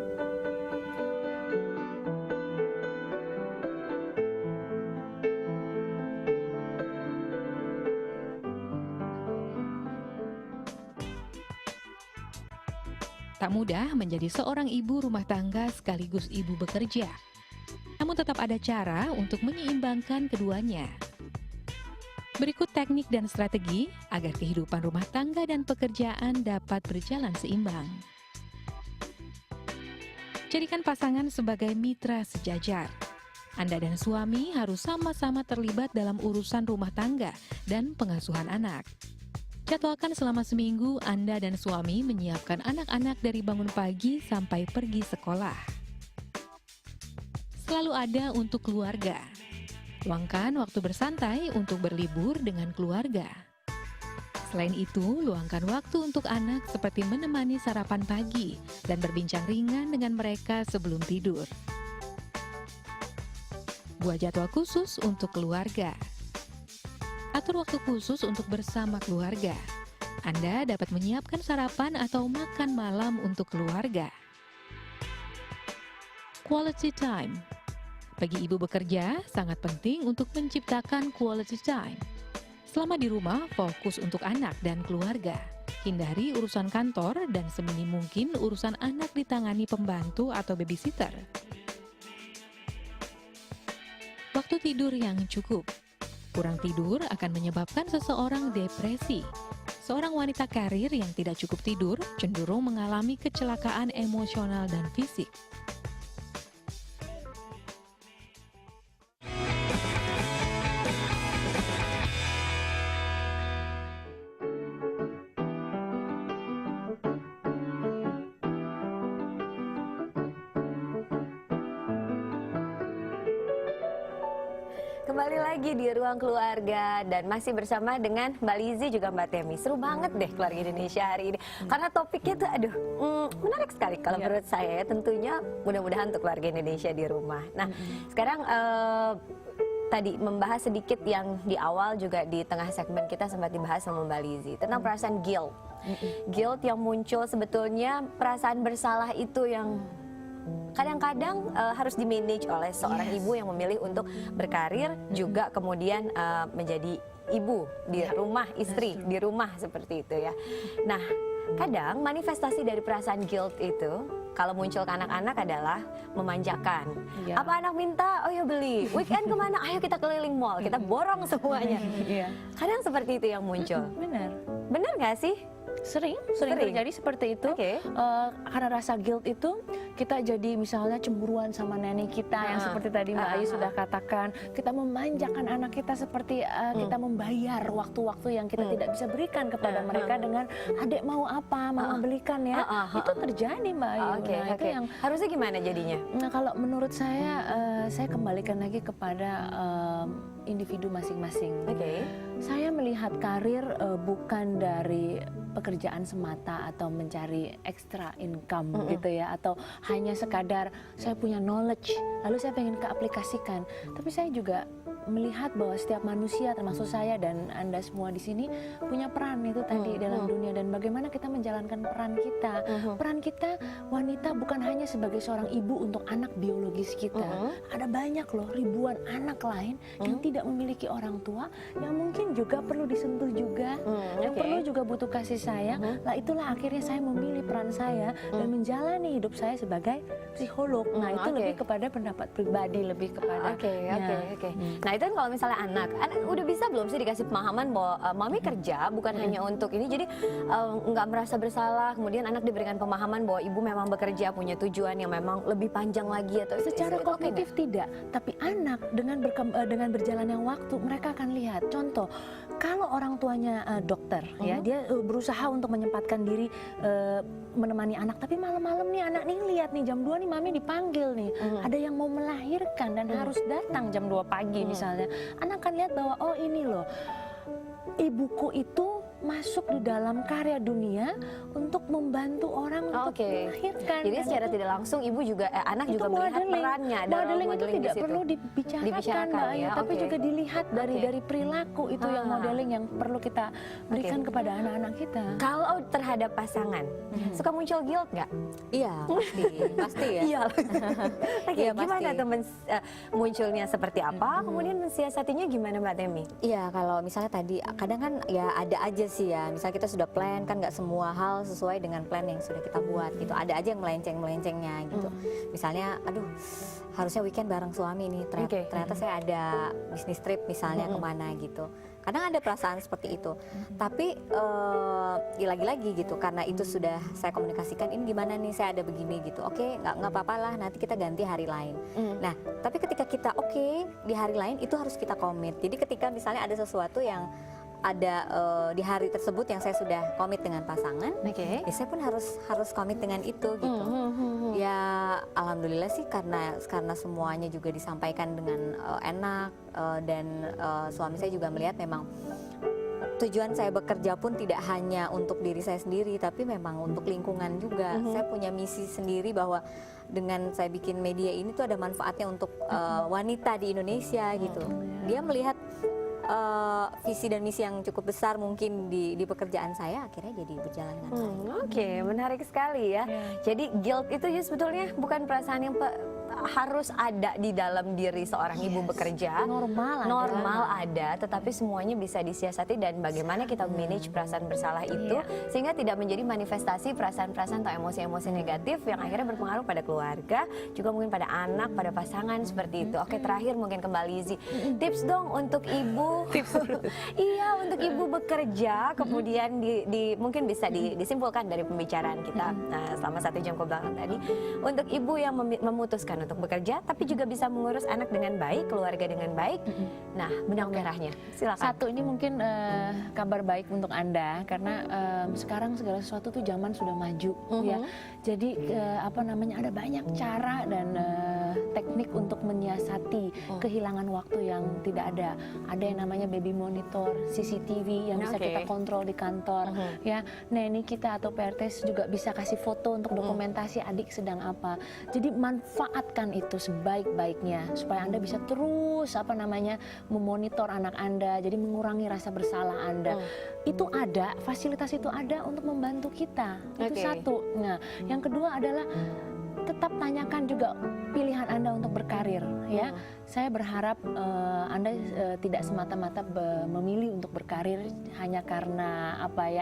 Tak mudah menjadi seorang ibu rumah tangga sekaligus ibu bekerja. Namun tetap ada cara untuk menyeimbangkan keduanya. Berikut teknik dan strategi agar kehidupan rumah tangga dan pekerjaan dapat berjalan seimbang. Jadikan pasangan sebagai mitra sejajar. Anda dan suami harus sama-sama terlibat dalam urusan rumah tangga dan pengasuhan anak. Jadwalkan selama seminggu Anda dan suami menyiapkan anak-anak dari bangun pagi sampai pergi sekolah. Selalu ada untuk keluarga. Luangkan waktu bersantai untuk berlibur dengan keluarga. Selain itu, luangkan waktu untuk anak seperti menemani sarapan pagi dan berbincang ringan dengan mereka sebelum tidur. Buat jadwal khusus untuk keluarga. Atur waktu khusus untuk bersama keluarga. Anda dapat menyiapkan sarapan atau makan malam untuk keluarga. Quality time. Bagi ibu bekerja, sangat penting untuk menciptakan quality time. Selama di rumah, fokus untuk anak dan keluarga. Hindari urusan kantor dan seminim mungkin urusan anak ditangani pembantu atau babysitter. Waktu tidur yang cukup. Kurang tidur akan menyebabkan seseorang depresi. Seorang wanita karir yang tidak cukup tidur cenderung mengalami kecelakaan emosional dan fisik. Kembali lagi di Ruang Keluarga dan masih bersama dengan Mbak Lizzy juga Mbak Temi. Seru banget deh keluarga Indonesia hari ini. Karena topiknya tuh menarik sekali kalau menurut saya. Tentunya mudah-mudahan untuk keluarga Indonesia di rumah. Nah, sekarang tadi membahas sedikit yang di awal juga di tengah segmen kita sempat dibahas sama Mbak Lizzy tentang perasaan guilt. Guilt yang muncul sebetulnya perasaan bersalah itu yang kadang-kadang harus di-manage oleh seorang ibu yang memilih untuk berkarir juga kemudian menjadi ibu di rumah, istri di rumah seperti itu ya. Nah, kadang manifestasi dari perasaan guilt itu kalau muncul ke anak-anak adalah memanjakan. Apa anak minta? Oh ya beli. Weekend kemana? Ayo kita keliling mall, kita borong semuanya. Kadang seperti itu yang muncul. Benar. Benar nggak sih? Sering terjadi seperti itu. Oke. Karena rasa guilt itu kita jadi misalnya cemburuan sama nenek kita yang seperti tadi Mbak Ayu sudah katakan, kita memanjakan anak kita seperti kita membayar waktu-waktu yang kita tidak bisa berikan kepada mereka dengan adik mau apa, mama belikan ya. Itu terjadi Mbak Ayu. Oke, Nah, itu oke. yang Harusnya gimana jadinya? Nah, kalau menurut saya kembalikan lagi kepada individu masing-masing. Oke. Saya melihat karir bukan dari pekerjaan semata atau mencari extra income gitu ya, atau hanya sekadar saya punya knowledge lalu saya pengen keaplikasikan. Tapi saya juga melihat bahwa setiap manusia termasuk saya dan Anda semua di sini punya peran itu tadi dalam dunia, dan bagaimana kita menjalankan peran kita. Peran kita wanita bukan hanya sebagai seorang ibu untuk anak biologis kita. Ada banyak loh, ribuan anak lain yang tidak memiliki orang tua, yang mungkin juga perlu disentuh juga, yang perlu juga butuh kasih sayang. Lah itulah akhirnya saya memilih peran saya dan menjalani hidup saya sebagai psikolog. Nah itu lebih kepada pendapat pribadi, lebih kepada Oke. Nah itu kan kalau misalnya anak udah bisa belum sih dikasih pemahaman bahwa mami kerja bukan hanya untuk ini, jadi nggak merasa bersalah, kemudian anak diberikan pemahaman bahwa ibu memang bekerja punya tujuan yang memang lebih panjang lagi, atau secara kognitif tidak, tapi anak dengan berjalannya waktu mereka akan lihat. Contoh, kalau orang tuanya dokter ya, dia berusaha untuk menyempatkan diri menemani anak, tapi malam-malam nih anak nih lihat nih jam 2 nih mami dipanggil nih, ada yang mau melahirkan dan harus datang jam 2 pagi misalnya, anak akan lihat bahwa oh ini loh, ibuku itu masuk di dalam karya dunia untuk membantu orang untuk melahirkan. Jadi secara tidak langsung ibu juga anak juga melihat perannya dalam modeling itu tidak di situ. perlu dibicarakan Mbak Ayu, ya, tapi juga dilihat dari perilaku itu yang modeling yang perlu kita berikan kepada anak-anak kita. Kalau terhadap pasangan suka muncul guilt nggak? Iya, pasti ya. Iya. Oke, Iya, gimana pasti. tuh munculnya seperti apa? Kemudian mensiasatinya gimana Mbak Temi? Iya, kalau misalnya tadi kadang kan ya ada aja sih ya, misalnya kita sudah plan kan nggak semua hal sesuai dengan plan yang sudah kita buat gitu, ada aja yang melencengnya gitu. Misalnya aduh harusnya weekend bareng suami nih, ternyata saya ada bisnis trip misalnya kemana gitu. Kadang ada perasaan seperti itu, tapi lagi-lagi gitu, karena itu sudah saya komunikasikan, ini gimana nih saya ada begini gitu, oke nggak apa-apa lah, nanti kita ganti hari lain. Nah tapi ketika kita di hari lain itu harus kita komit. Jadi ketika misalnya ada sesuatu yang ada di hari tersebut yang saya sudah komit dengan pasangan, ya saya pun harus komit dengan itu gitu. Ya alhamdulillah sih karena semuanya juga disampaikan dengan enak, dan suami saya juga melihat memang tujuan saya bekerja pun tidak hanya untuk diri saya sendiri, tapi memang untuk lingkungan juga. Saya punya misi sendiri bahwa dengan saya bikin media ini tuh ada manfaatnya untuk wanita di Indonesia gitu. Dia melihat visi dan misi yang cukup besar mungkin di pekerjaan saya, akhirnya jadi berjalan dengan baik. Oke, menarik sekali ya. Jadi guilt itu ya sebetulnya bukan perasaan yang harus ada di dalam diri seorang ibu bekerja. Normal ada, tetapi semuanya bisa disiasati, dan bagaimana kita manage perasaan bersalah itu sehingga tidak menjadi manifestasi perasaan-perasaan atau emosi-emosi negatif yang akhirnya berpengaruh pada keluarga, juga mungkin pada anak, pada pasangan seperti itu. Oke, terakhir mungkin ke Mbak Lizzy. Tips dong untuk ibu. Iya, untuk ibu bekerja, kemudian mungkin bisa disimpulkan dari pembicaraan kita selama 1 jam kebelakang tadi. Untuk ibu yang memutuskan untuk bekerja, tapi juga bisa mengurus anak dengan baik, keluarga dengan baik. Nah, benang merahnya, silakan. Satu, ini mungkin kabar baik untuk Anda, karena sekarang segala sesuatu tuh zaman sudah maju ya. Jadi ada banyak cara dan teknik untuk menyiasati kehilangan waktu yang tidak ada. Ada yang namanya baby monitor, CCTV yang bisa kita kontrol di kantor ya. Neni kita atau PRT juga bisa kasih foto untuk dokumentasi adik sedang apa. Jadi manfaatkan itu sebaik-baiknya supaya Anda bisa terus memonitor anak Anda, jadi mengurangi rasa bersalah Anda. Itu ada, fasilitas itu ada untuk membantu kita. Itu satu. Nah, yang kedua adalah tetap tanyakan juga pilihan Anda untuk berkarir ya. Saya berharap Anda tidak semata-mata memilih untuk berkarir hanya karena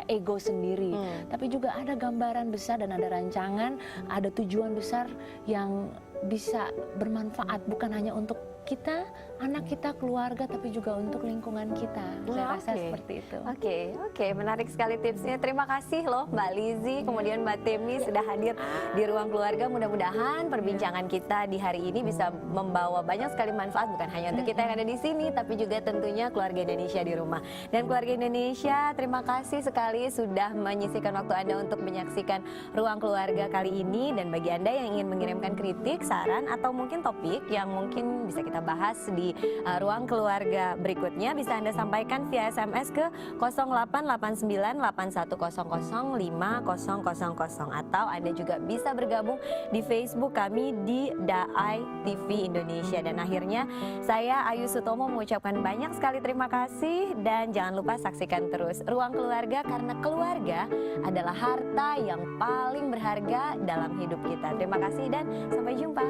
ego sendiri, tapi juga ada gambaran besar dan ada rancangan, ada tujuan besar yang bisa bermanfaat bukan hanya untuk kita, anak kita, keluarga, tapi juga untuk lingkungan kita. Saya rasa seperti itu. Oke, menarik sekali tipsnya. Terima kasih loh Mbak Lizzy, kemudian Mbak Temi sudah hadir di Ruang Keluarga. Mudah-mudahan perbincangan kita di hari ini bisa membawa banyak sekali manfaat, bukan hanya untuk kita yang ada di sini, tapi juga tentunya keluarga Indonesia di rumah. Dan keluarga Indonesia, terima kasih sekali sudah menyisihkan waktu Anda untuk menyaksikan Ruang Keluarga kali ini. Dan bagi Anda yang ingin mengirimkan kritik, saran, atau mungkin topik yang mungkin bisa kita bahas di Ruang Keluarga berikutnya, bisa Anda sampaikan via SMS ke 088981005000, atau Anda juga bisa bergabung di Facebook kami di DAI TV Indonesia. Dan akhirnya saya Ayu Sutomo mengucapkan banyak sekali terima kasih, dan jangan lupa saksikan terus Ruang Keluarga, karena keluarga adalah harta yang paling berharga dalam hidup kita. Terima kasih dan sampai jumpa.